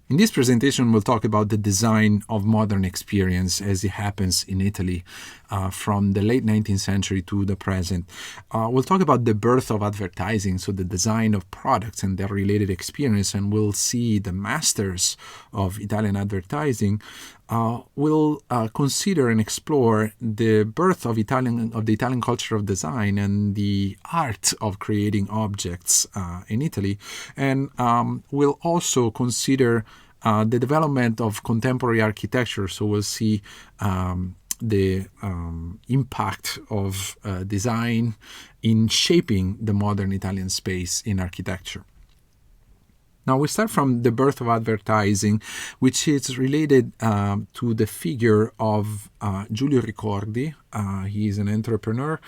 In this presentation, we'll talk about the design of modern experience as it happens in Italy from the late 19th century to the present. We'll talk about the birth of advertising, so the design of products and their related experience, and we'll see the masters of Italian advertising. We'll consider and explore the birth of the Italian culture of design and the art of creating objects in Italy, and we'll also consider the development of contemporary architecture. So we'll see the impact of design in shaping the modern Italian space in architecture. Now, we start from the birth of advertising, which is related to the figure of Giulio Ricordi. He is an entrepreneur.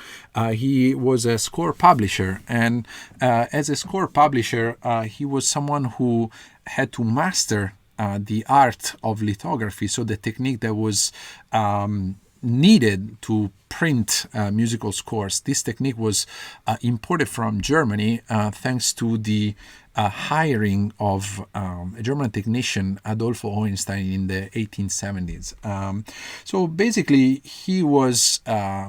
He was a score publisher, and as a score publisher, he was someone who had to master the art of lithography, so the technique that was needed to print musical scores. This technique was imported from Germany thanks to the hiring of a German technician, Adolfo Hohenstein, in the 1870s. So basically, he was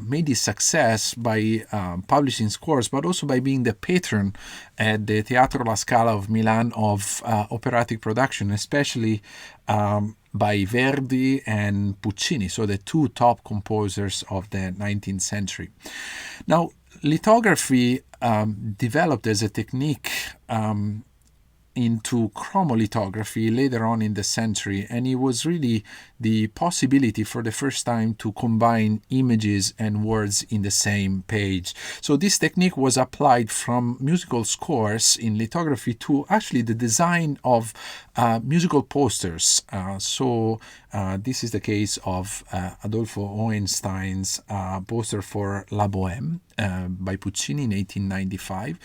made his success by publishing scores, but also by being the patron at the Teatro La Scala of Milan of operatic production, especially by Verdi and Puccini, so the two top composers of the 19th century. Now, lithography developed as a technique into chromolithography later on in the century, and it was really the possibility for the first time to combine images and words in the same page. So this technique was applied from musical scores in lithography to actually the design of musical posters. This is the case of Adolfo Hohenstein's poster for La Bohème by Puccini in 1895.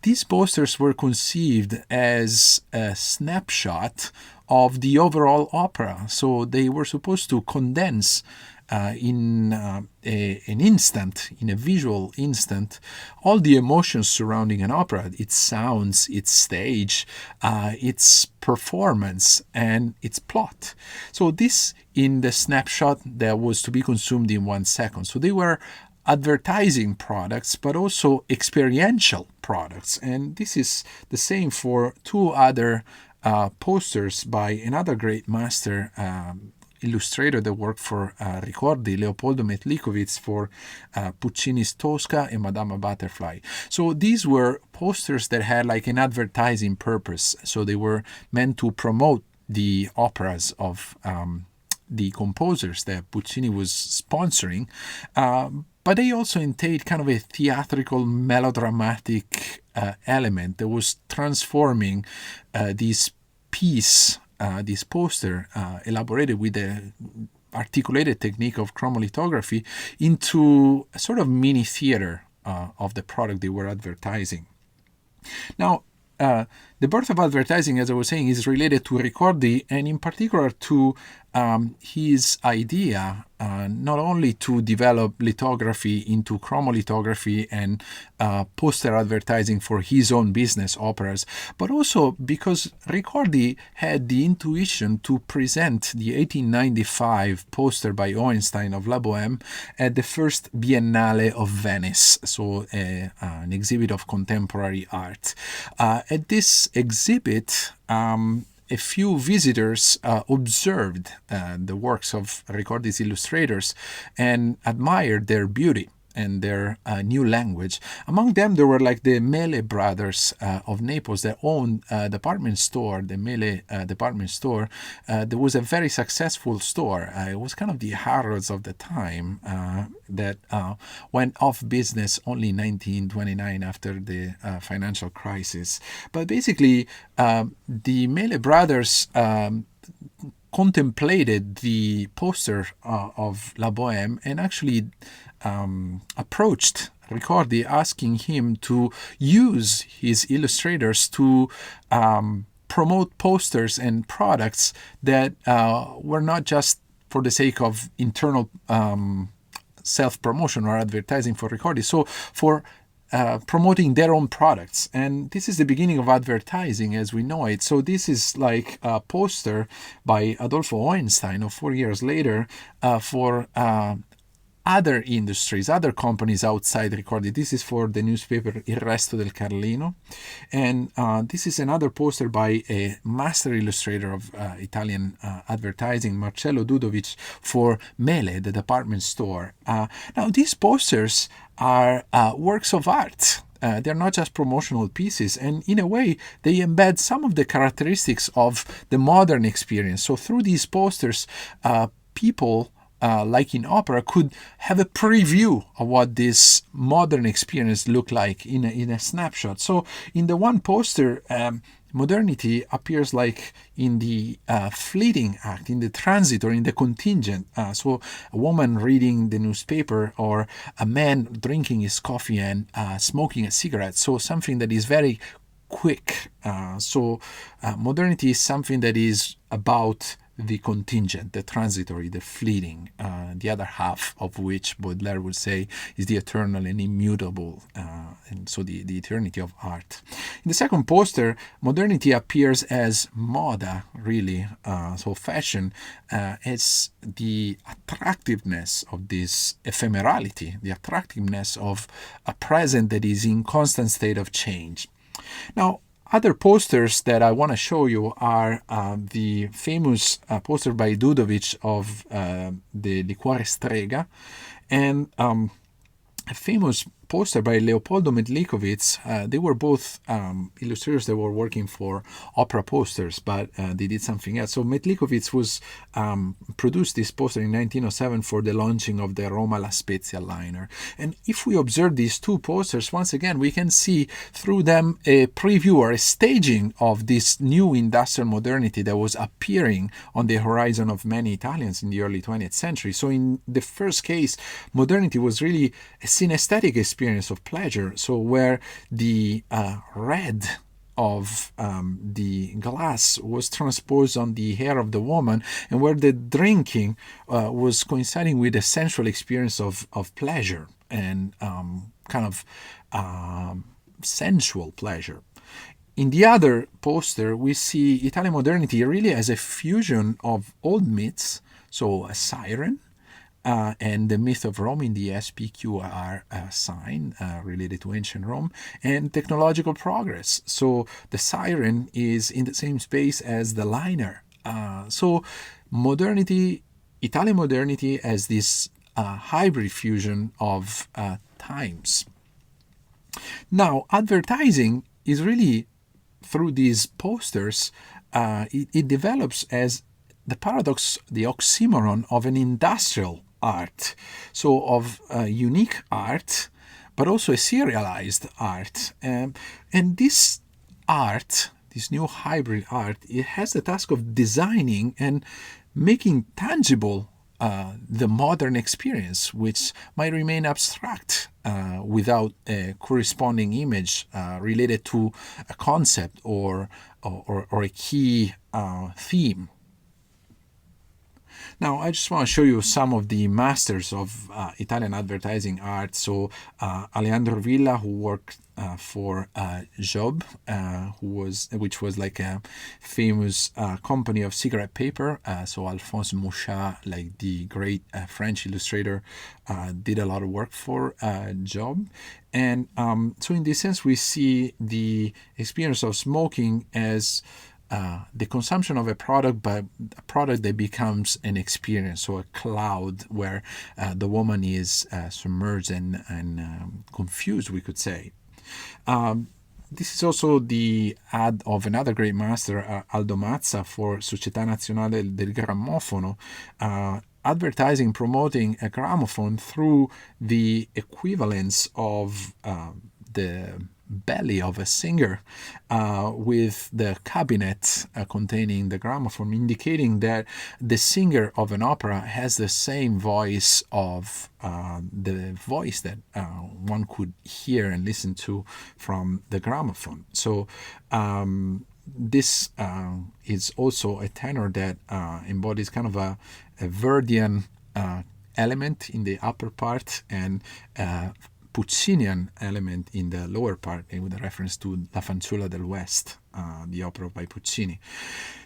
These posters were conceived as a snapshot of the overall opera. So they were supposed to condense in an instant, in a visual instant, all the emotions surrounding an opera, its sounds, its stage, its performance, and its plot. So this in the snapshot that was to be consumed in 1 second. So they were advertising products, but also experiential products. And this is the same for two other posters by another great master illustrator that worked for Ricordi, Leopoldo Metlikovitz, for Puccini's Tosca and Madama Butterfly. So these were posters that had like an advertising purpose. So they were meant to promote the operas of the composers that Puccini was sponsoring, but they also entailed kind of a theatrical, melodramatic element that was transforming this piece, this poster, elaborated with the articulated technique of chromolithography, into a sort of mini theater of the product they were advertising. Now, the birth of advertising, as I was saying, is related to Ricordi, and in particular to his idea not only to develop lithography into chromolithography and poster advertising for his own business operas, but also because Ricordi had the intuition to present the 1895 poster by Hohenstein of La Bohème at the first Biennale of Venice, so an exhibit of contemporary art. At this exhibit, a few visitors observed the works of Ricordi's illustrators and admired their beauty and their new language. Among them, there were like the Mele brothers of Naples that owned a department store, the Mele department store. There was a very successful store. It was kind of the Harrods of the time that went off business only in 1929 after the financial crisis. But basically, the Mele brothers contemplated the poster of La Bohème and actually approached Ricordi, asking him to use his illustrators to promote posters and products that were not just for the sake of internal self-promotion or advertising for Ricordi. So for promoting their own products. And this is the beginning of advertising as we know it. So this is like a poster by Adolfo Hohenstein of 4 years later for other industries, other companies outside recorded. This is for the newspaper Il Resto del Carlino. And this is another poster by a master illustrator of Italian advertising, Marcello Dudovic, for Mele, the department store. Now, these posters are works of art. They're not just promotional pieces, and in a way, they embed some of the characteristics of the modern experience. So through these posters, people like in opera, could have a preview of what this modern experience looked like in a snapshot. So in the one poster, modernity appears like in the fleeting act, in the transit or in the contingent. So a woman reading the newspaper or a man drinking his coffee and smoking a cigarette. So something that is very quick. So modernity is something that is about the contingent, the transitory, the fleeting, the other half of which Baudelaire would say is the eternal and immutable, and so the eternity of art. In the second poster, modernity appears as moda, really, so fashion, as the attractiveness of this ephemerality, the attractiveness of a present that is in constant state of change. Now, other posters that I want to show you are the famous poster by Dudovic of the Liquore Strega, and a famous poster by Leopoldo Medlikovitz. They were both illustrators that were working for opera posters, but they did something else. So Medlikovitz was produced this poster in 1907 for the launching of the Roma La Spezia liner. And if we observe these two posters, once again, we can see through them a preview or a staging of this new industrial modernity that was appearing on the horizon of many Italians in the early 20th century. So in the first case, modernity was really a synesthetic experience of pleasure. So where the red of the glass was transposed on the hair of the woman, and where the drinking was coinciding with a sensual experience of pleasure and kind of sensual pleasure. In the other poster, we see Italian modernity really as a fusion of old myths, so a siren, and the myth of Rome in the SPQR sign related to ancient Rome, and technological progress. So the siren is in the same space as the liner. So modernity, Italian modernity, as this hybrid fusion of times. Now, advertising is really, through these posters, it develops as the paradox, the oxymoron of an industrial art, so of unique art, but also a serialized art. And this art, this new hybrid art, it has the task of designing and making tangible the modern experience, which might remain abstract without a corresponding image related to a concept or a key theme. Now, I just want to show you some of the masters of Italian advertising art. So, Alejandro Villa, who worked for Job, which was like a famous company of cigarette paper. So Alphonse Mouchat, like the great French illustrator, did a lot of work for Job. And so in this sense, we see the experience of smoking as the consumption of a product, but a product that becomes an experience, so a cloud where the woman is submerged and confused, we could say. This is also the ad of another great master, Aldo Mazza, for Società Nazionale del Grammofono, advertising, promoting a gramophone through the equivalence of the belly of a singer with the cabinet containing the gramophone, indicating that the singer of an opera has the same voice of the voice that one could hear and listen to from the gramophone. So this is also a tenor that embodies kind of a Verdian element in the upper part and Puccinian element in the lower part, with a reference to La Fanciulla del West, the opera by Puccini.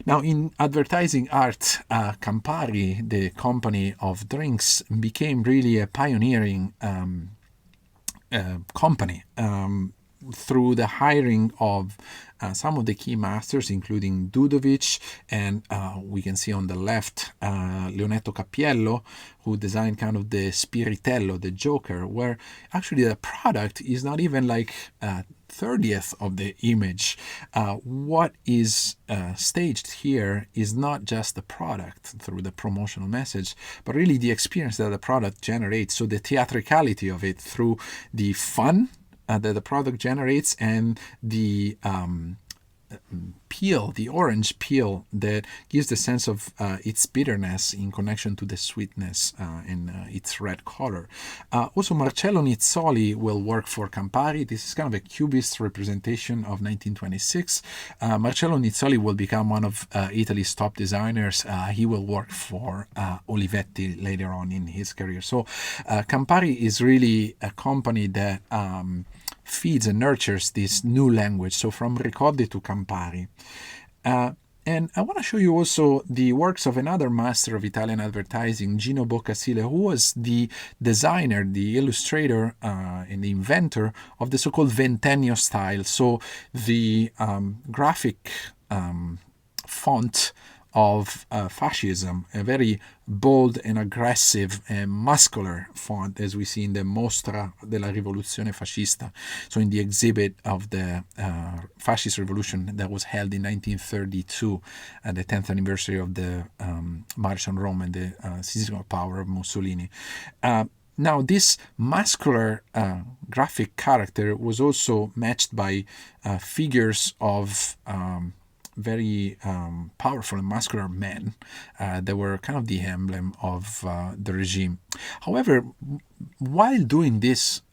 Now, in advertising art, Campari, the company of drinks, became really a pioneering company through the hiring of some of the key masters, including Dudovic, and we can see on the left Leonetto Cappiello, who designed kind of the Spiritello, the Joker, where actually the product is not even like 30th of the image. What is staged here is not just the product through the promotional message, but really the experience that the product generates. So the theatricality of it through the fun that the product generates, and the peel, the orange peel, that gives the sense of its bitterness in connection to the sweetness and its red color. Also, Marcello Nizzoli will work for Campari. This is kind of a cubist representation of 1926. Marcello Nizzoli will become one of Italy's top designers. He will work for Olivetti later on in his career. So Campari is really a company that feeds and nurtures this new language. So from Ricordi to Campari. And I want to show you also the works of another master of Italian advertising, Gino Boccasile, who was the designer, the illustrator, and the inventor of the so-called Ventennio style. So the graphic font of fascism, a very bold and aggressive and muscular font, as we see in the Mostra della Rivoluzione Fascista, so in the exhibit of the fascist revolution that was held in 1932 at the 10th anniversary of the March on Rome and the seizing of power of Mussolini. Now, this muscular graphic character was also matched by figures of very powerful and muscular men that were kind of the emblem of the regime. However, while doing this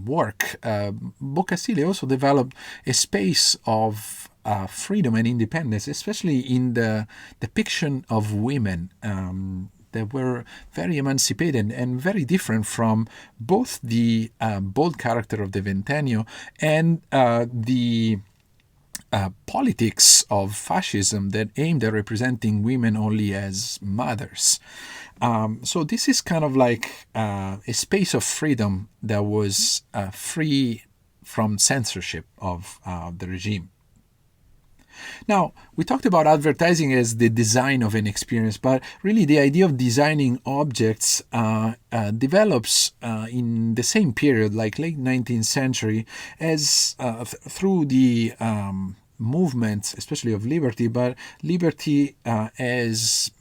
work, Boccasile also developed a space of freedom and independence, especially in the depiction of women. That were very emancipated and very different from both the bold character of the Ventennio and the politics of fascism that aimed at representing women only as mothers. So this is kind of like a space of freedom that was free from censorship of the regime. Now, we talked about advertising as the design of an experience, but really the idea of designing objects develops in the same period, like late 19th century, as through the movement, especially of liberty, but liberty as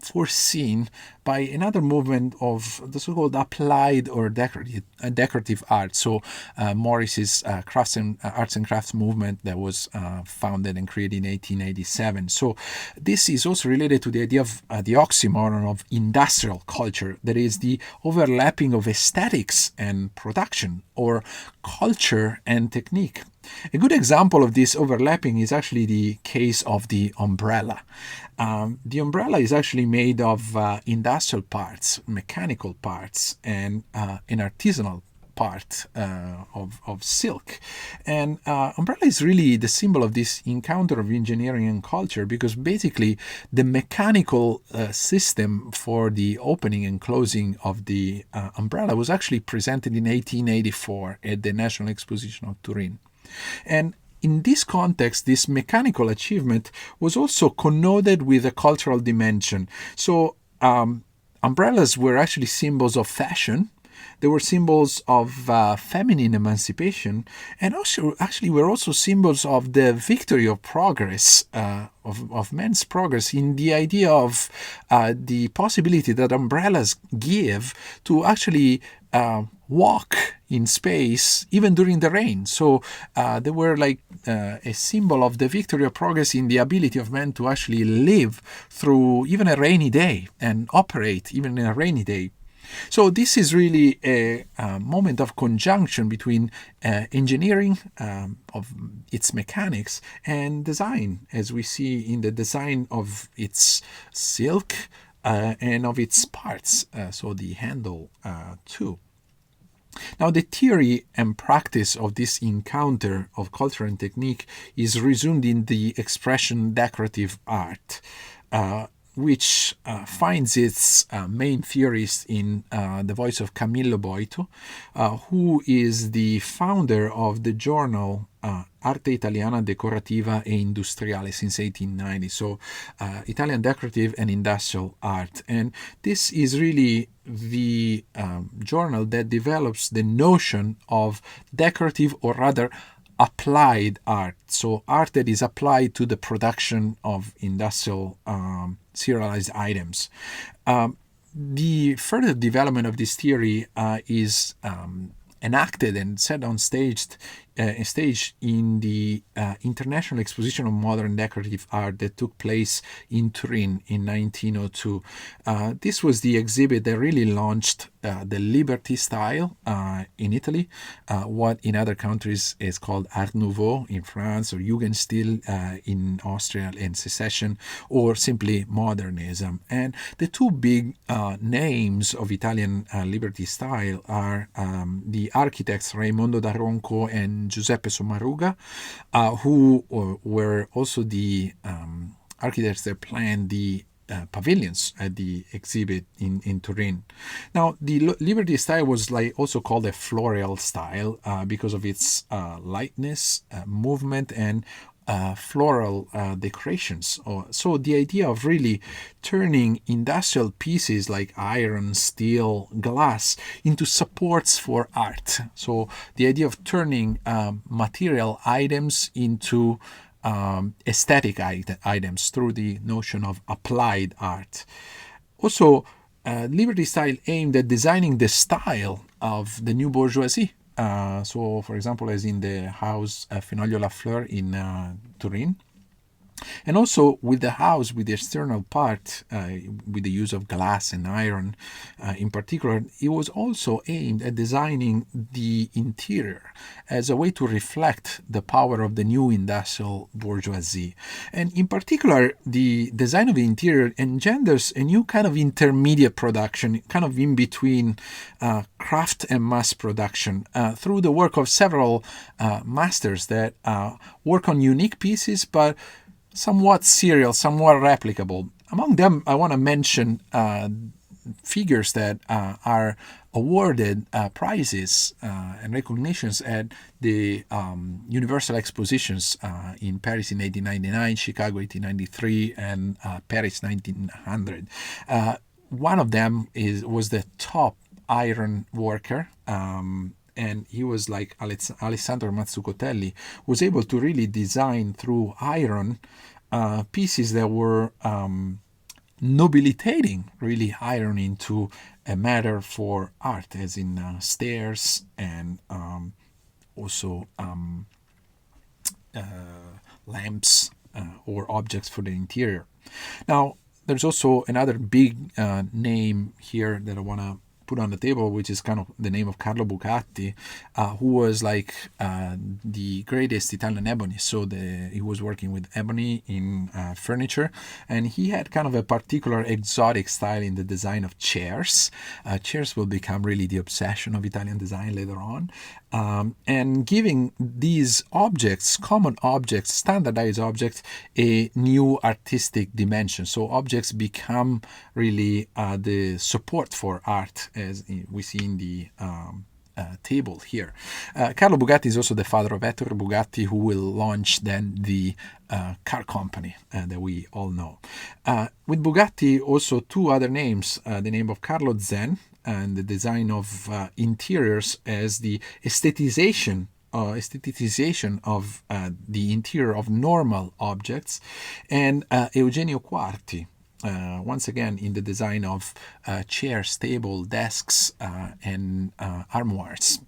foreseen by another movement of the so-called applied or decorative art. So Morris's arts and crafts movement that was founded and created in 1887. So this is also related to the idea of the oxymoron of industrial culture, that is the overlapping of aesthetics and production, or culture and technique. A good example of this overlapping is actually the case of the umbrella. The umbrella is actually made of industrial parts, mechanical parts, and an artisanal part of silk. And umbrella is really the symbol of this encounter of engineering and culture, because basically the mechanical system for the opening and closing of the umbrella was actually presented in 1884 at the National Exposition of Turin. And in this context, this mechanical achievement was also connoted with a cultural dimension. So umbrellas were actually symbols of fashion. They were symbols of feminine emancipation, and also actually were also symbols of the victory of progress, of men's progress, in the idea of the possibility that umbrellas give to actually walk in space even during the rain. So they were like a symbol of the victory of progress in the ability of men to actually live through even a rainy day and operate even in a rainy day. So this is really a moment of conjunction between engineering of its mechanics and design, as we see in the design of its silk and of its parts, so the handle too. Now, the theory and practice of this encounter of culture and technique is resumed in the expression decorative art, which finds its main theorist in the voice of Camillo Boito, who is the founder of the journal Arte Italiana Decorativa e Industriale since 1890, so Italian decorative and industrial art. And this is really the journal that develops the notion of decorative, or rather applied art, so art that is applied to the production of industrial serialized items. The further development of this theory is enacted and set on stage in the International Exposition of Modern Decorative Art that took place in Turin in 1902. This was the exhibit that really launched the Liberty style in Italy, what in other countries is called Art Nouveau in France, or Jugendstil in Austria and Secession, or simply modernism. And the two big names of Italian Liberty style are the architects Raimondo da Ronco and Giuseppe Sommaruga, who were also the architects that planned the pavilions at the exhibit in Turin. Now, the Liberty style was also called a floral style because of its lightness, movement, and floral decorations. So the idea of really turning industrial pieces like iron, steel, glass into supports for art. So the idea of turning material items into aesthetic items through the notion of applied art. Also, Liberty style aimed at designing the style of the new bourgeoisie. So, for example, as in the house Fenoglio Lafleur in Turin. And also with the house, with the external part, with the use of glass and iron in particular, it was also aimed at designing the interior as a way to reflect the power of the new industrial bourgeoisie. And in particular, the design of the interior engenders a new kind of intermediate production, kind of in between craft and mass production, through the work of several masters that work on unique pieces, but somewhat serial, somewhat replicable. Among them, I want to mention figures that are awarded prizes and recognitions at the Universal Expositions in Paris in 1899, Chicago 1893, and Paris 1900. One of them was the top iron worker, and he was like Alessandro Mazzucotelli, was able to really design through iron pieces that were nobilitating really iron into a matter for art, as in stairs and also lamps or objects for the interior. Now, there's also another big name here that I want to put on the table, which is kind of the name of Carlo Bucatti, who was like the greatest Italian ebonist. So he was working with ebony in furniture, and he had kind of a particular exotic style in the design of chairs. Chairs will become really the obsession of Italian design later on, and giving these objects, common objects, standardized objects, a new artistic dimension. So objects become really the support for art, as we see in the table here. Carlo Bugatti is also the father of Ettore Bugatti, who will launch then the car company that we all know. With Bugatti, also two other names, the name of Carlo Zen and the design of interiors as the aestheticization of the interior of normal objects, and Eugenio Quarti, once again in the design of chairs, table, desks, and armoires.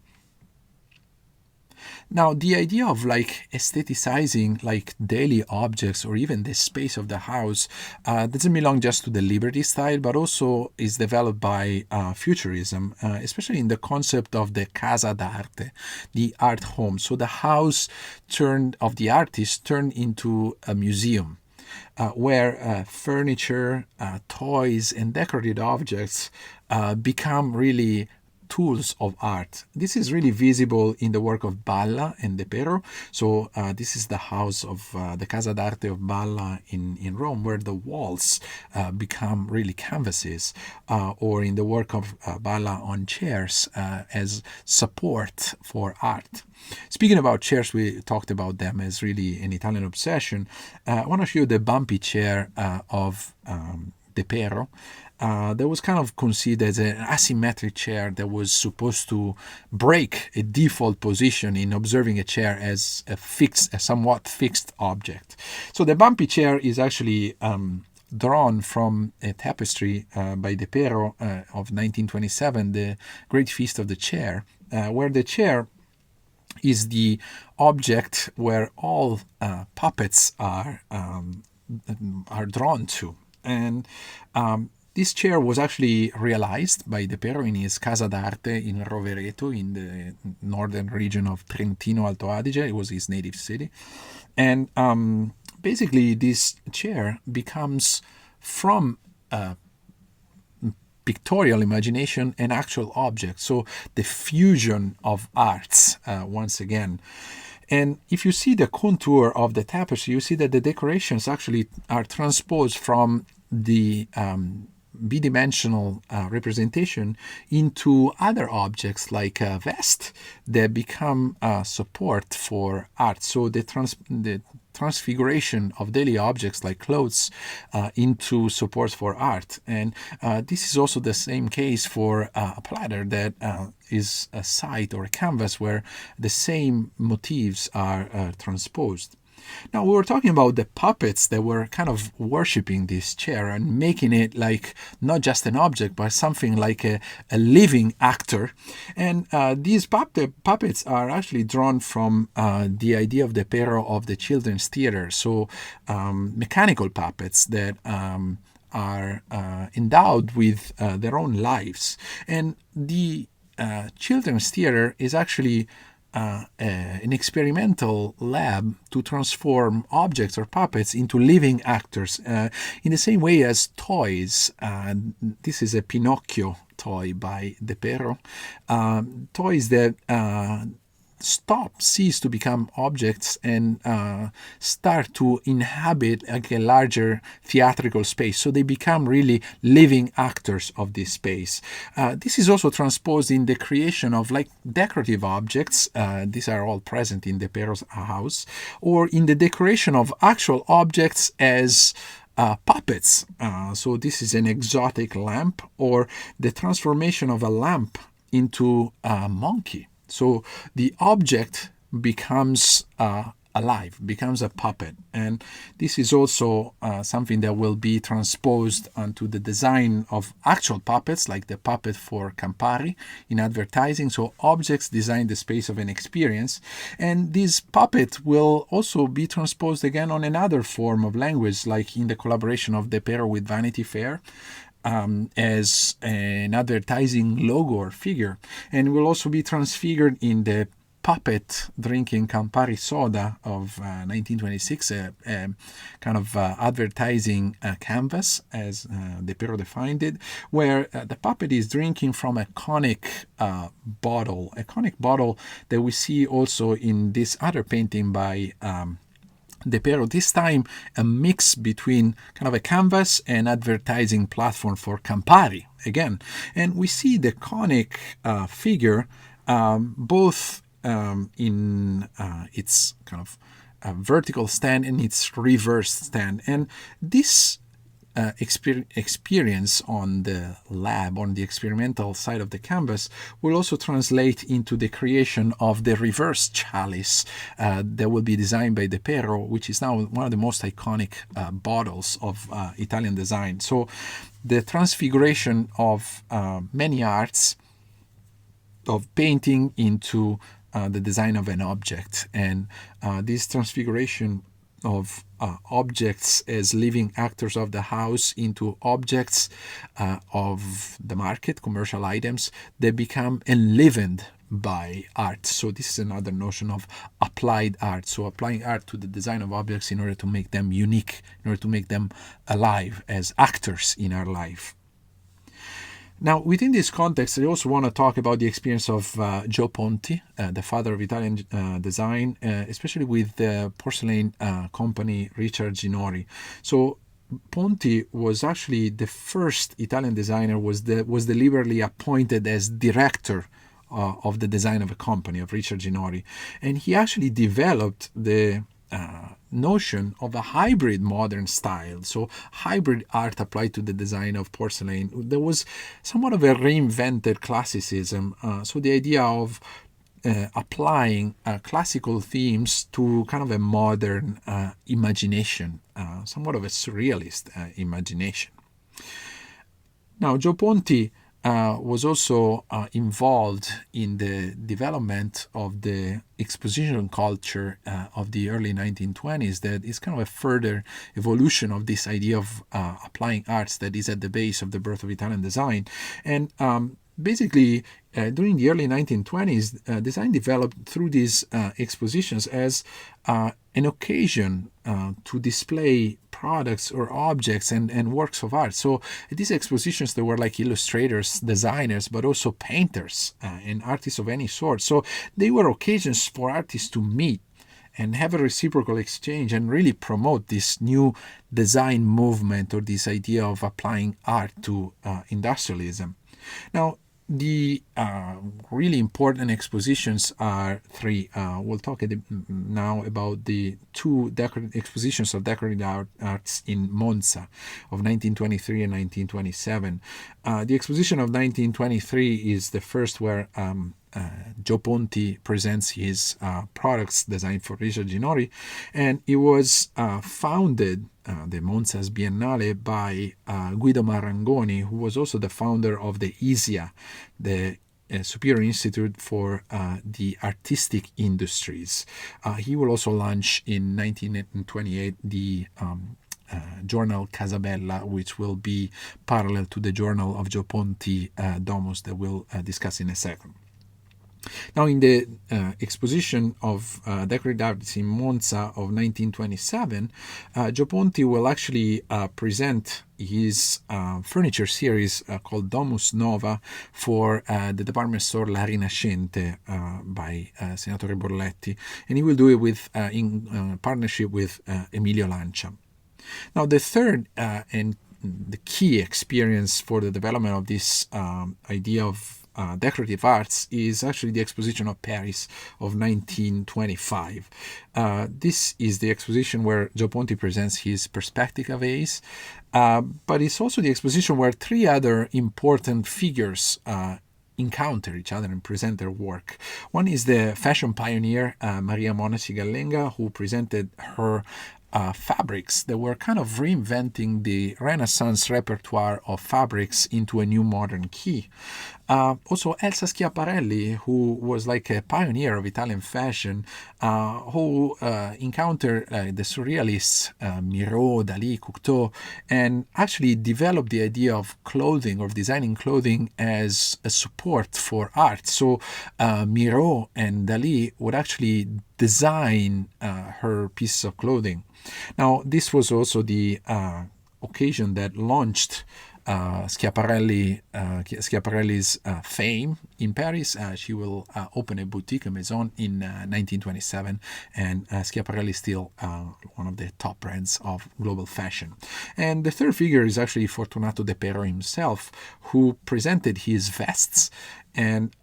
Now, the idea of like aestheticizing like daily objects or even the space of the house doesn't belong just to the Liberty style, but also is developed by Futurism, especially in the concept of the casa d'arte, the art home. So the house of the artist turned into a museum. Where furniture, toys, and decorated objects become really tools of art. This is really visible in the work of Balla and De Pero. So this is the house of the Casa d'Arte of Balla in Rome, where the walls become really canvases, or in the work of Balla on chairs as support for art. Speaking about chairs, we talked about them as really an Italian obsession. I want to show you the bumpy chair of De Pero. That was kind of considered as an asymmetric chair that was supposed to break a default position in observing a chair as a somewhat fixed object. So the bumpy chair is actually drawn from a tapestry by De Pero of 1927, The Great Feast of the Chair, where the chair is the object where all puppets are drawn to. And this chair was actually realized by De Pero in his Casa d'Arte in Rovereto, in the northern region of Trentino Alto Adige. It was his native city. And basically, this chair becomes, from pictorial imagination, an actual object. So the fusion of arts, once again. And if you see the contour of the tapestry, you see that the decorations actually are transposed from the bidimensional representation into other objects like a vest that become support for art. So the transfiguration of daily objects like clothes into supports for art. And this is also the same case for a platter that is a site or a canvas where the same motifs are transposed. Now, we were talking about the puppets that were kind of worshipping this chair and making it like not just an object, but something like a living actor. And these puppets are actually drawn from the idea of De Pero of the children's theater. So mechanical puppets that are endowed with their own lives. And the children's theater is actually an experimental lab to transform objects or puppets into living actors in the same way as toys. This is a Pinocchio toy by De Pero. Toys that cease to become objects and start to inhabit like a larger theatrical space. So they become really living actors of this space. This is also transposed in the creation of like decorative objects. These are all present in De Pero's house, or in the decoration of actual objects as puppets. So this is an exotic lamp, or the transformation of a lamp into a monkey. So the object becomes alive, becomes a puppet. And this is also something that will be transposed onto the design of actual puppets, like the puppet for Campari in advertising. So objects design the space of an experience. And this puppet will also be transposed again on another form of language, like in the collaboration of De Pero with Vanity Fair. As an advertising logo or figure, and will also be transfigured in the puppet drinking Campari soda of 1926, a kind of advertising canvas, as De Pero defined it, where the puppet is drinking from a conic bottle that we see also in this other painting by De Pero, this time a mix between kind of a canvas and advertising platform for Campari again. And we see the conic figure both in its kind of vertical stand and its reverse stand. And this experience on the lab, on the experimental side of the canvas, will also translate into the creation of the reverse chalice that will be designed by De Pero, which is now one of the most iconic bottles of Italian design. So the transfiguration of many arts, of painting into the design of an object, and this transfiguration of objects as living actors of the house into objects of the market, commercial items that become enlivened by art. So this is another notion of applied art. So applying art to the design of objects in order to make them unique, in order to make them alive as actors in our life. Now, within this context, I also want to talk about the experience of Gio Ponti, the father of Italian design, especially with the porcelain company Richard Ginori. So Ponti was actually the first Italian designer was deliberately appointed as director of the design of a company, of Richard Ginori. And he actually developed the notion of a hybrid modern style, so hybrid art applied to the design of porcelain. There was somewhat of a reinvented classicism, so the idea of applying classical themes to kind of a modern imagination, somewhat of a surrealist imagination. Now, Gio Ponti was also involved in the development of the exposition culture of the early 1920s that is kind of a further evolution of this idea of applying arts that is at the base of the birth of Italian design. And basically, during the early 1920s, design developed through these expositions as an occasion to display products or objects and works of art. So at these expositions, there were like illustrators, designers, but also painters and artists of any sort. So they were occasions for artists to meet and have a reciprocal exchange and really promote this new design movement or this idea of applying art to industrialism. Now, the really important expositions are three. We'll talk now about the two expositions of decorative arts in Monza of 1923 and 1927. The exposition of 1923 is the first where Gio Ponti presents his products designed for Richard Ginori, and it was founded, the Monza's Biennale, by Guido Marangoni, who was also the founder of the ISIA, the Superior Institute for the Artistic Industries. He will also launch in 1928 the journal Casabella, which will be parallel to the journal of Gio Ponti, Domus, that we'll discuss in a second. Now, in the exposition of decorative arts in Monza of 1927, Gio Ponti will actually present his furniture series called Domus Nova for the department store La Rinascente by Senatore Borletti, and he will do it with in partnership with Emilio Lancia. Now, the third and the key experience for the development of this idea of decorative arts is actually the exposition of Paris of 1925. This is the exposition where Gio Ponti presents his Perspectiva vase, but it's also the exposition where three other important figures encounter each other and present their work. One is the fashion pioneer Maria Monaci Gallenga, who presented her fabrics that were kind of reinventing the Renaissance repertoire of fabrics into a new modern key. Also, Elsa Schiaparelli, who was like a pioneer of Italian fashion, who encountered the surrealists, Miro, Dali, Cocteau, and actually developed the idea of clothing or designing clothing as a support for art. So Miro and Dali would actually design her pieces of clothing. Now, this was also the occasion that launched Schiaparelli's fame in Paris. She will open a boutique, a maison, in 1927, and Schiaparelli is still one of the top brands of global fashion. And the third figure is actually Fortunato De Pero himself, who presented his vests and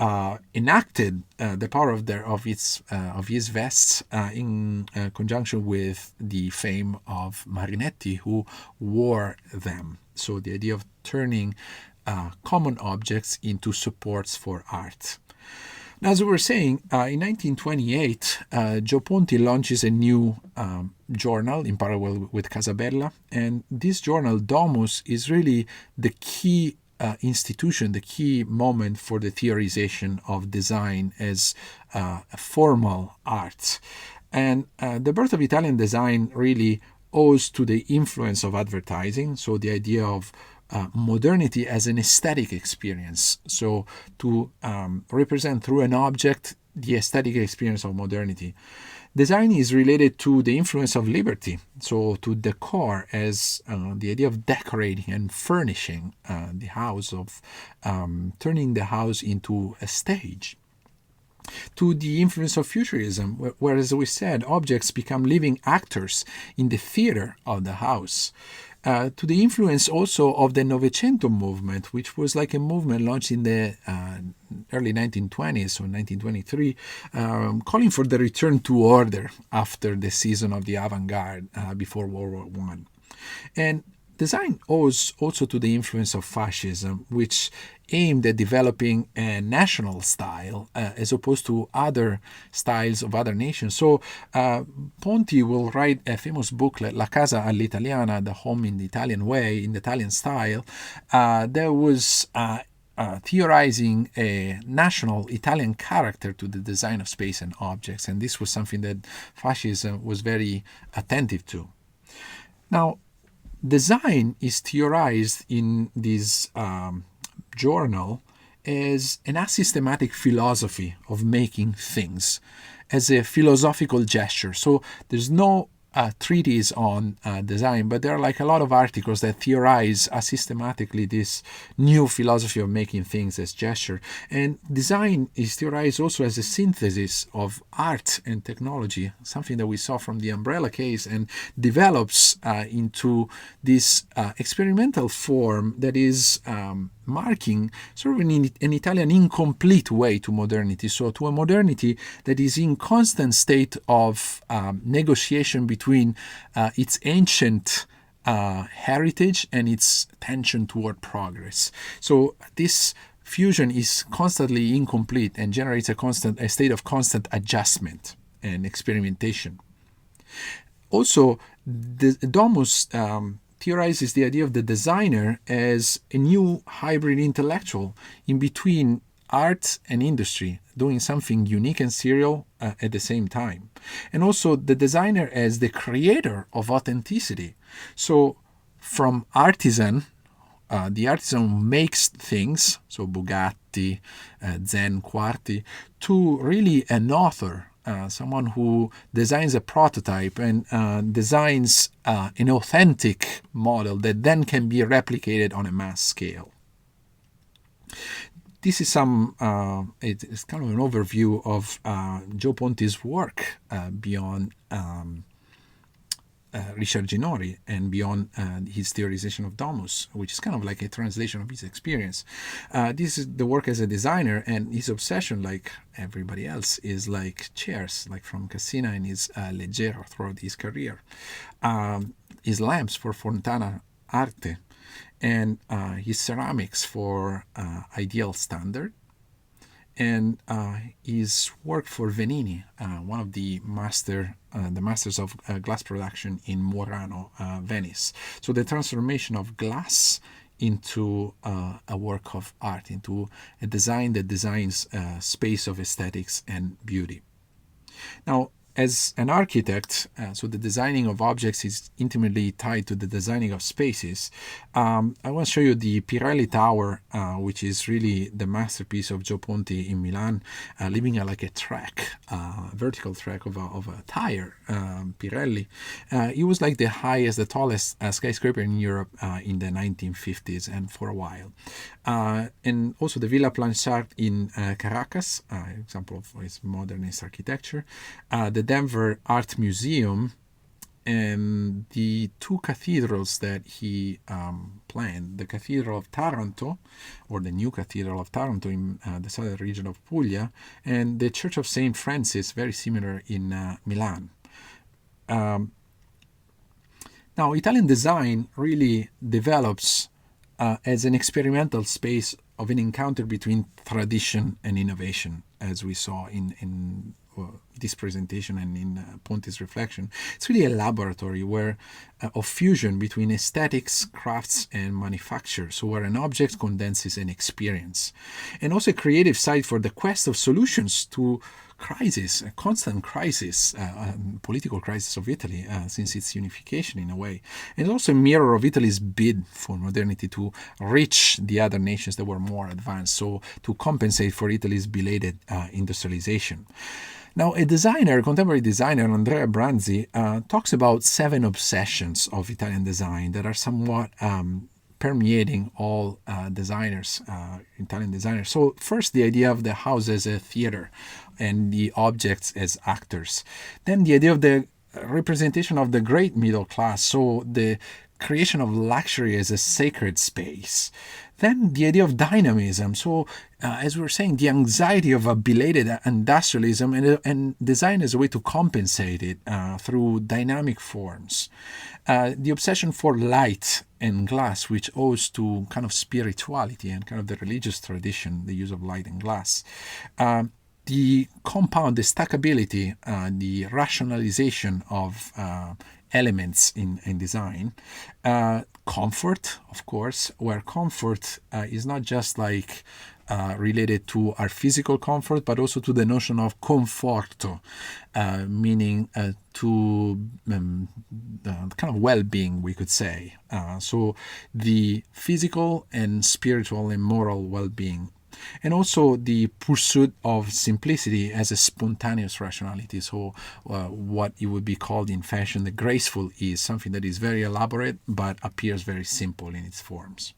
enacted the power of his vests in conjunction with the fame of Marinetti, who wore them. So the idea of turning common objects into supports for art. Now, as we were saying, in 1928, Gio Ponti launches a new journal in parallel with Casabella, and this journal, Domus, is really the key institution, the key moment for the theorization of design as a formal art. And the birth of Italian design really owes to the influence of advertising, so the idea of modernity as an aesthetic experience, so to represent through an object the aesthetic experience of modernity. Design is related to the influence of liberty, so to decor as the idea of decorating and furnishing the house, of turning the house into a stage. To the influence of futurism, where, as we said, objects become living actors in the theater of the house. To the influence also of the Novecento movement, which was like a movement launched in the early 1920s, so 1923, calling for the return to order after the season of the avant-garde before World War One. And design owes also to the influence of fascism, which aimed at developing a national style as opposed to other styles of other nations. So Ponti will write a famous booklet, La Casa all'Italiana, the home in the Italian way, in the Italian style, that was theorizing a national Italian character to the design of space and objects. And this was something that fascism was very attentive to. Now, design is theorized in this journal as an asystematic philosophy of making things, as a philosophical gesture. So there's no treatise on design, but there are like a lot of articles that theorize systematically this new philosophy of making things as gesture. And design is theorized also as a synthesis of art and technology, something that we saw from the umbrella case, and develops into this experimental form that is marking sort of an Italian incomplete way to modernity. So to a modernity that is in constant state of negotiation between its ancient heritage and its tension toward progress. So this fusion is constantly incomplete and generates a state of constant adjustment and experimentation. Also, the Domus theorizes the idea of the designer as a new hybrid intellectual in between art and industry, doing something unique and serial at the same time. And also the designer as the creator of authenticity. So from artisan, the artisan makes things, so Bugatti, Zen Quarti, to really an author, someone who designs a prototype and designs an authentic model that then can be replicated on a mass scale. This is it's kind of an overview of Joe Ponti's work beyond Richard Ginori and beyond his theorization of Domus, which is kind of like a translation of his experience. This is the work as a designer, and his obsession, like everybody else, is like chairs, like from Cassina and his Leggero throughout his career. His lamps for Fontana Arte, and his ceramics for Ideal Standard, and his work for Venini, one of the masters of glass production in Murano, Venice. So the transformation of glass into a work of art, into a design that designs a space of aesthetics and beauty. Now, as an architect, so the designing of objects is intimately tied to the designing of spaces. I want to show you the Pirelli Tower, which is really the masterpiece of Joe Ponti in Milan, leaving like a track, vertical track of a tire, Pirelli. It was like the tallest skyscraper in Europe in the 1950s and for a while. And also the Villa Planchard in Caracas, example of its modernist architecture. The Denver Art Museum, and the two cathedrals that he planned, the Cathedral of Taranto, or the new Cathedral of Taranto in the southern region of Puglia, and the Church of St. Francis, very similar in Milan. Now, Italian design really develops as an experimental space of an encounter between tradition and innovation, as we saw in this presentation and in Ponti's reflection. It's really a laboratory where of fusion between aesthetics, crafts, and manufacture, so where an object condenses an experience. And also a creative site for the quest of solutions to crisis, a constant crisis, political crisis of Italy since its unification in a way. And also a mirror of Italy's bid for modernity to reach the other nations that were more advanced, so to compensate for Italy's belated industrialization. Now, contemporary designer, Andrea Branzi, talks about 7 obsessions of Italian design that are somewhat permeating all Italian designers. So first, the idea of the house as a theater and the objects as actors. Then the idea of the representation of the great middle class, so the creation of luxury as a sacred space. Then the idea of dynamism. So, as we were saying, the anxiety of a belated industrialism and design as a way to compensate it through dynamic forms. The obsession for light and glass, which owes to kind of spirituality and kind of the religious tradition, the use of light and glass. The compound, the stackability, the rationalization of elements in design. Comfort, of course, where comfort is not just like related to our physical comfort, but also to the notion of conforto, meaning to kind of well-being, we could say. So the physical and spiritual and moral well-being. And also the pursuit of simplicity as a spontaneous rationality. So what it would be called in fashion the graceful is something that is very elaborate but appears very simple in its forms.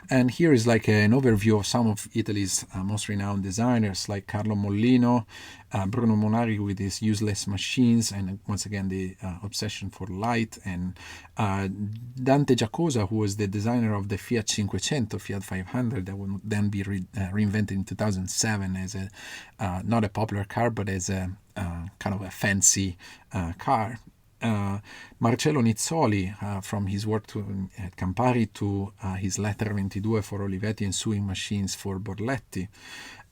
And here is like an overview of some of Italy's most renowned designers, like Carlo Mollino, Bruno Monari with his useless machines, and once again the obsession for light, and Dante Giacosa, who was the designer of the Fiat 500, Fiat 500, that would then be reinvented in 2007 as not a popular car, but as a kind of a fancy car. Marcello Nizzoli, from his work at Campari to his Letter 22 for Olivetti and sewing machines for Borletti.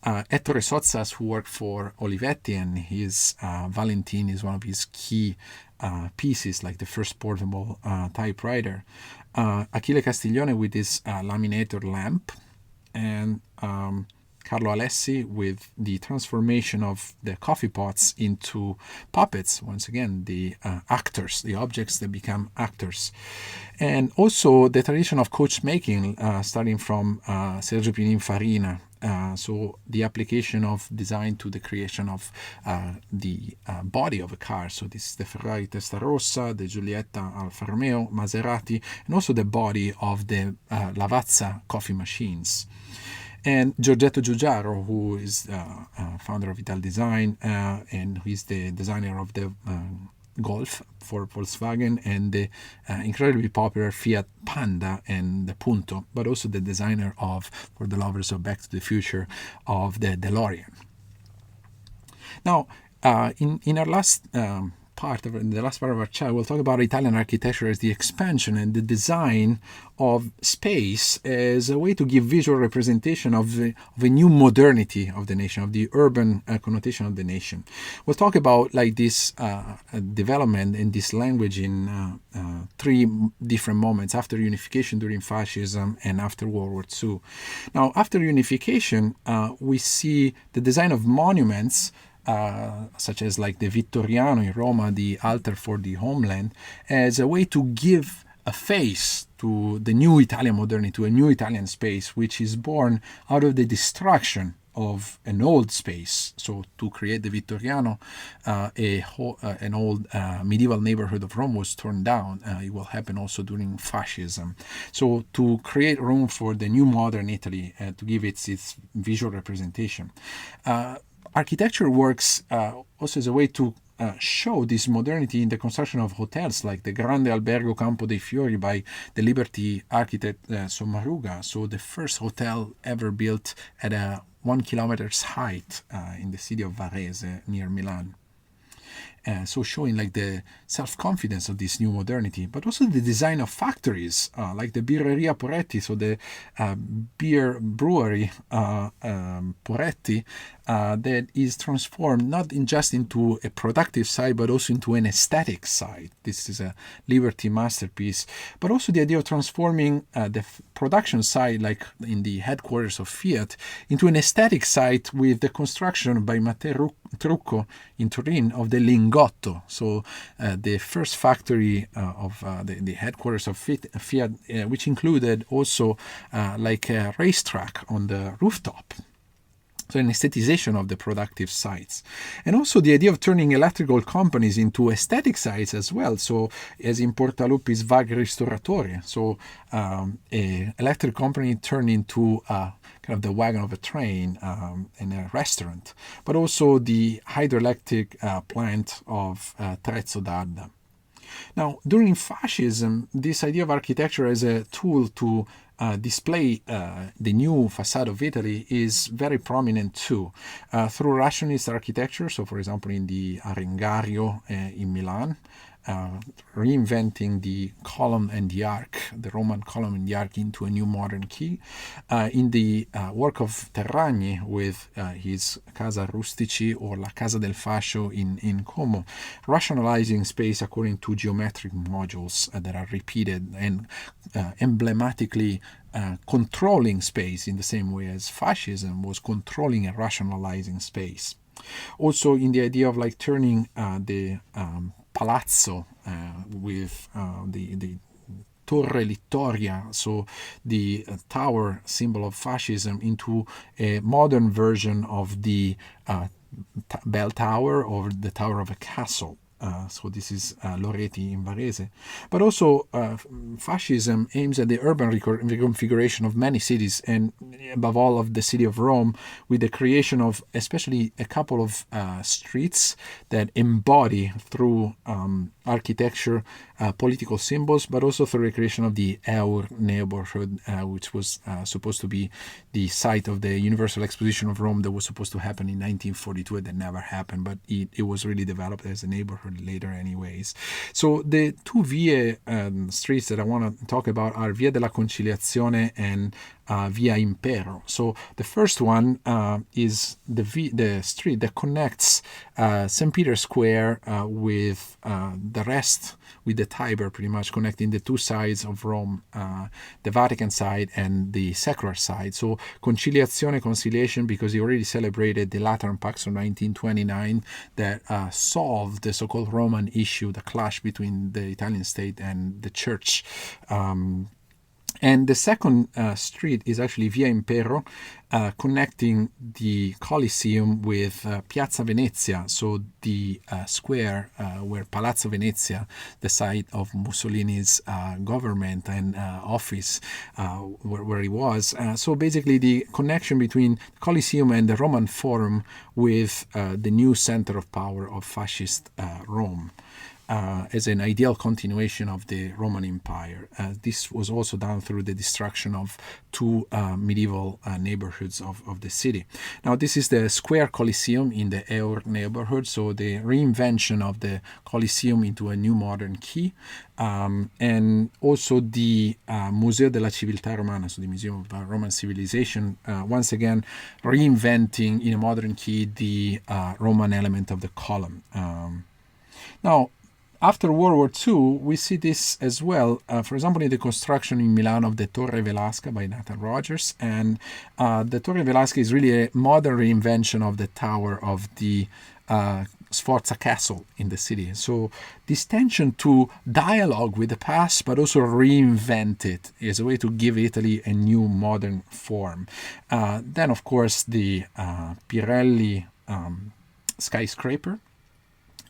Ettore Sozzas, who worked for Olivetti, and his Valentine is one of his key pieces, like the first portable typewriter. Achille Castiglione with his laminator lamp, and Carlo Alessi with the transformation of the coffee pots into puppets. Once again, the actors, the objects that become actors. And also the tradition of coach making, starting from Sergio Pininfarina. So the application of design to the creation of the body of a car. So this is the Ferrari Testarossa, the Giulietta Alfa Romeo, Maserati, and also the body of the Lavazza coffee machines. And Giorgetto Giugiaro, who is founder of Ital Design, and who is the designer of the Golf for Volkswagen and the incredibly popular Fiat Panda and the Punto, but also the designer of, for the lovers of Back to the Future, of the DeLorean. Now, in our last the last part of our chat, we'll talk about Italian architecture as the expansion and the design of space as a way to give visual representation of a new modernity of the nation, of the urban connotation of the nation. We'll talk about like this development and this language in 3 different moments: after unification, during fascism, and after World War II. Now, after unification, we see the design of monuments, such as like the Vittoriano in Roma, the altar for the homeland, as a way to give a face to the new Italian modernity, to a new Italian space, which is born out of the destruction of an old space. So to create the Vittoriano, an old medieval neighborhood of Rome was torn down. It will happen also during fascism. So to create room for the new modern Italy, to give its visual representation. Architecture works also as a way to show this modernity in the construction of hotels, like the Grande Albergo Campo dei Fiori by the Liberty architect Sommaruga. So the first hotel ever built at a 1 kilometer's height in the city of Varese near Milan. So showing like the self-confidence of this new modernity, but also the design of factories, like the Birreria Poretti, so the beer brewery Poretti, that is transformed not just into a productive site, but also into an aesthetic site. This is a Liberty masterpiece, but also the idea of transforming the production site, like in the headquarters of Fiat, into an aesthetic site with the construction by Matteo Trucco in Turin of the Lingotto. So the first factory of the headquarters of Fiat, which included also like a racetrack on the rooftop. So an aesthetization of the productive sites. And also the idea of turning electrical companies into aesthetic sites as well. So as in Portaluppi's Vag Ristoratore. So an electric company turned into kind of the wagon of a train in a restaurant. But also the hydroelectric plant of Trezzo d'Adda. Now, during fascism, this idea of architecture as a tool to display the new facade of Italy is very prominent too, through rationalist architecture. So, for example, in the Arengario in Milan, reinventing the column and the arc, the Roman column and the arc, into a new modern key. In the work of Terragni with his Casa Rustici or La Casa del Fascio in Como, rationalizing space according to geometric modules that are repeated and emblematically controlling space in the same way as fascism was controlling and rationalizing space. Also in the idea of like turning the palazzo with the Torre Littoria, so the tower symbol of fascism, into a modern version of the bell tower or the tower of a castle. So this is Loreto in Varese. But also fascism aims at the urban reconfiguration of many cities, and above all of the city of Rome, with the creation of especially a couple of streets that embody through architecture political symbols, but also through the creation of the Eur neighborhood, which was supposed to be the site of the Universal Exposition of Rome that was supposed to happen in 1942. That never happened, but it was really developed as a neighborhood later anyways. So the two vie streets that I want to talk about are Via della Conciliazione and Via Impero. So the first one is the street that connects St. Peter's Square with the rest, with the Tiber, pretty much connecting the two sides of Rome, the Vatican side and the secular side. So Conciliazione, conciliation, because he already celebrated the Lateran Pax of 1929 that solved the so-called Roman issue, the clash between the Italian state and the church. And the second street is actually Via Impero, connecting the Colosseum with Piazza Venezia, so the square where Palazzo Venezia, the site of Mussolini's government and office, where he was. So basically the connection between the Colosseum and the Roman Forum with the new center of power of fascist Rome. As an ideal continuation of the Roman Empire. This was also done through the destruction of two medieval neighborhoods of the city. Now, this is the Square Colosseum in the Eur neighborhood, so the reinvention of the Colosseum into a new modern key, and also the Museo della Civiltà Romana, so the Museum of Roman Civilization, once again reinventing in a modern key the Roman element of the column. Now, after World War II, we see this as well, for example, in the construction in Milan of the Torre Velasca by Nathan Rogers. And the Torre Velasca is really a modern reinvention of the tower of the Sforza Castle in the city. So this tension to dialogue with the past, but also reinvent it is a way to give Italy a new modern form. Then, of course, the Pirelli skyscraper.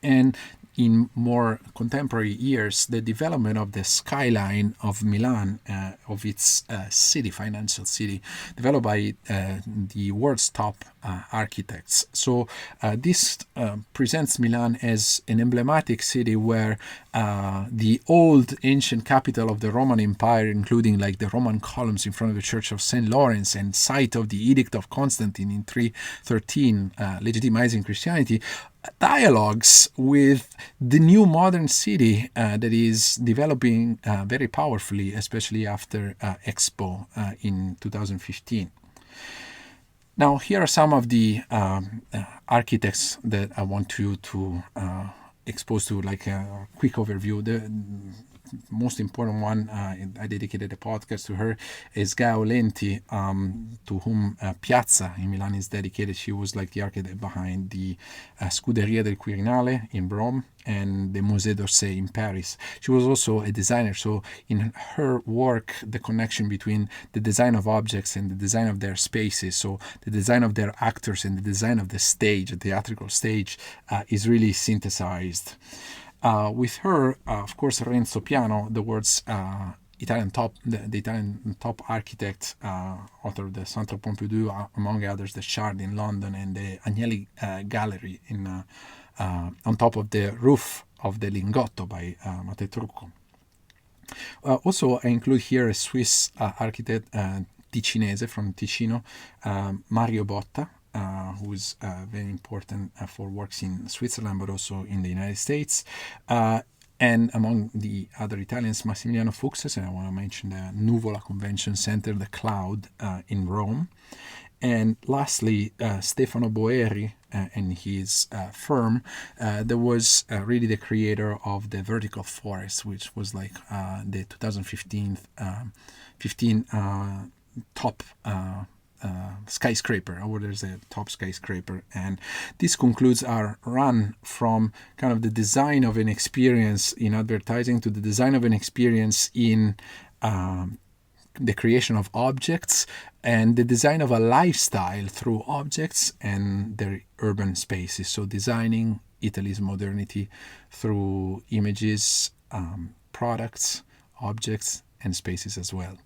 And in more contemporary years, the development of the skyline of Milan, of its city, financial city, developed by the world's top architects. So this presents Milan as an emblematic city where the old ancient capital of the Roman Empire, including like the Roman columns in front of the Church of St. Lawrence and site of the Edict of Constantine in 313, legitimizing Christianity, dialogues with the new modern city that is developing very powerfully, especially after Expo in 2015. Now, here are some of the architects that I want you to expose to, like a quick overview. most important one, I dedicated a podcast to her, is Gao Lenti, to whom Piazza in Milan is dedicated. She was like the architect behind the Scuderia del Quirinale in Rome and the Musée d'Orsay in Paris. She was also a designer, so in her work, the connection between the design of objects and the design of their spaces, so the design of their actors and the design of the stage, the theatrical stage, is really synthesized. With her, of course, Renzo Piano, the world's the Italian top architect, author of the Centre Pompidou, among others, the Shard in London and the Agnelli Gallery on top of the roof of the Lingotto by Matteo Trucco. Also, I include here a Swiss architect, Ticinese from Ticino, Mario Botta, who is very important for works in Switzerland, but also in the United States. And among the other Italians, Massimiliano Fuchses, and I want to mention the Nuvola Convention Center, the Cloud in Rome. And lastly, Stefano Boeri and his firm, that was really the creator of the Vertical Forest, which was like the 2015 top skyscraper, or there's a top skyscraper. And this concludes our run from kind of the design of an experience in advertising to the design of an experience in the creation of objects and the design of a lifestyle through objects and their urban spaces. So designing Italy's modernity through images, products, objects, and spaces as well.